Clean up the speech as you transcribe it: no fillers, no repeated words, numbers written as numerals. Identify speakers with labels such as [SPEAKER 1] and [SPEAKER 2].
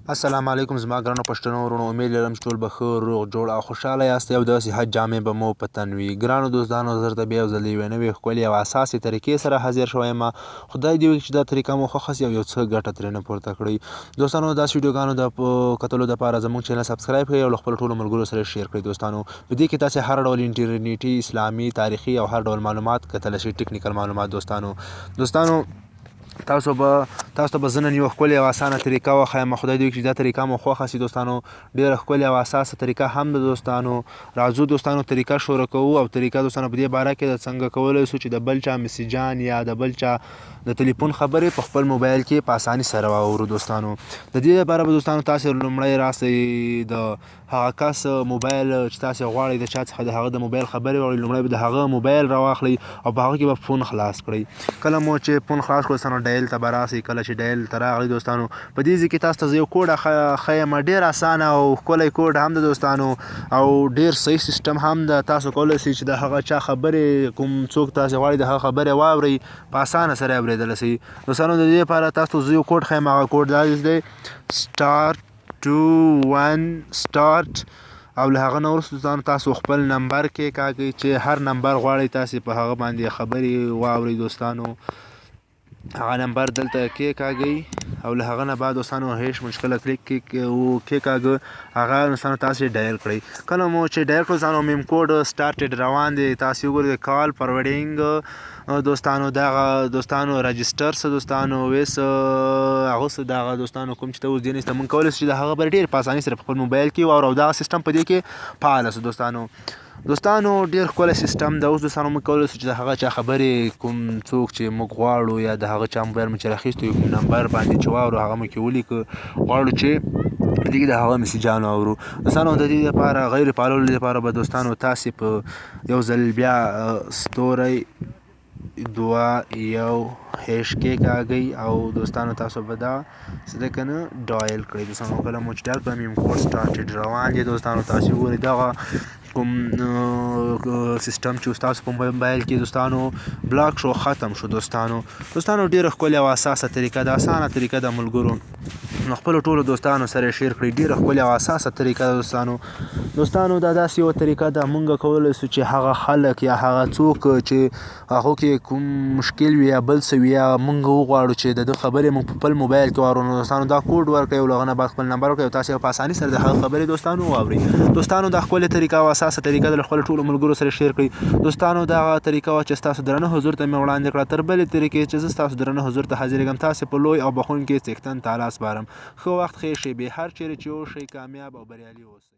[SPEAKER 1] السلام علیکم زما ګرانو پښتنو ورونو، امید لرم چې ټول به ښه روغ جوړ او خوشحاله یاست او د صحت جامې به مو په تن وي. ګرانو دوستانو، زه درته بیا یو ځل یوې نوې ښکلې او اساسي طریقې سره حاضر شوی یم. خدای دې وکړي چې دا طریقه مو خوښه سي او یو څه ګټه ترېنه پورته کړئ. دوستانو، داسې ویډیوګانو د کتلو دپاره زموږ چینل سبسکرایب کړئ او له خپلو ټولو ملګرو سره شیر کړئ. دوستانو، په دې کې تاسې هر ډول انټرنیټي، اسلامي، تاریخي او هر ډول معلومات کتلی شئ، ټکنیکل معلومات. دوستانو تاسو ته به زه نن یوه ښکلې او اسانه طریقه وښیم. خدای دې وکړي چې دا طریقه مو خوښه سي. دوستانو، ډېره ښکلې او اساسه طریقه هم ده. دوستانو، راځو دوستانو طریقه شروع کوو. او طریقه دوستانو په دې باره کې د څنګه کولی سو چې د بل چا میسیجان یا د بل چا د تلیفون خبرې په خپل موبایل کې په اساني سره واورو. دوستانو، د دې لپاره به دوستانو تاسې لومړی راسئ د هغه کس موبایل چې تاسې غواړئ د چا څخه د هغه د موبایل خبرې واورئ. لومړی به د هغه موبایل راواخلئ او په هغه کې به فون خلاص کړئ. کله مو چې فون خلاص کړئ دوستانو، ډایل ته به راسئ. کله چې ډایل ته راغلئ دوستانو، په دې ځای کې تاسو ته زه یو کوډ ښیم. ډېر اسانه او ښکلی کوډ هم ده دوستانو، او ډېر صحیح سیسټم هم ده. تاسو کولی شئ چې د هغه چا خبرې، کوم څوک تاسې غواړئ د هغه خبرې واورئ، په اسانه سره یې اورېدلی شئ. دوستانو، د دې لپاره تاسو ته زه یو کوډ ښیم. هغه کوډ دا دی *21* او له هغه نه وروسته دوستانو تاسو خپل نمبر کې کاږئ چې هر نمبر غواړئ تاسې په هغه باندې خبرې واورئ. دوستانو، هغه نمبر دلته کېکاږئ او له هغه نه بعد دوستانو هیڅ مشکله کېکاږه، هغه دوستانو تاسې ډایل کړئ. کله مو چې ډایل کړئ دوستانو، میم کوډ سټارټډ روان دی. تاسې وګورئ کال فارورډینګ دوستانو، دغه دوستانو رجسټر څه دوستانو ویس هغه څه دغه دوستانو کوم چې ته اوس دې نشته، موږ کولی شو چې د هغه خبرې ډېر په اسانۍ سره په خپل موبایل کې واورو او دغه سیسټم په دې کې فعاله سو. دوستانو ډېر ښکلی سیسټم ده. اوس دوستانو موږ کولی شو چې د هغه چا خبرې، کوم څوک چې موږ غواړو یا د هغه چا موبایل مو چې راخیستی کوم نمبر باندې چې واورو، هغه مو کې ولیکه، غواړو چې په دې کې د هغه میسیجان واورو. دوستانو، د دې لپاره غیر فعالولو لپاره به دوستانو تاسې په یو ځل بیا *2*1# کېکاږئ او دوستانو تاسو به دا څه ده که نه ډایل کړئ. دوستانو، کله مو چې ډایل کړئ، میم کوډ سټارټډ روان دی. دوستانو، تاسې وګورئ دغه کوم سیسټم چې تاسو په موبایل کې دوستانو بلاک شو، ختم شو. دوستانو، ډېره ښکلې او اساسه طریقه ده، اسانه طریقه ده. ملګرو نو خپلو ټولو دوستانو سره شیر کړئ. ډېره ښکلې او اساسه طریقه ده. دوستانو دا داسې یوه طریقه ده، موږ کولی سو چې هغه خلک یا هغه څوک چې هغو کې کوم مشکل وي یا بل څه وي، یا موږ وغواړو چې د ده خبرې موږ په خپل موبایل کې واورو، نو دوستانو دا کوډ ورکړئ او له هغه نه بعد خپل نمبر ورکړئ او تاسې په اساني سره د هغه خبرې دوستانو واورئ. دوستانو، دا ښکلې طریقه او اساسه طریقه ده، له خپلو ټولو ملګرو سره شیر کړئ. دوستانو، دغه طریقه وه چې ستاسو درانه حضور ته مې وړاندې کړه. تر بلې طریقې چې زه ستاسو درانه حضور ته حاضرېږم، تاسې په لوی او بخښونکي څښتن تعالی سپارم. ښه وخت، ښې شېبې، هر چیرې چې اوسئ، کامیاب او بریالي اوسئ.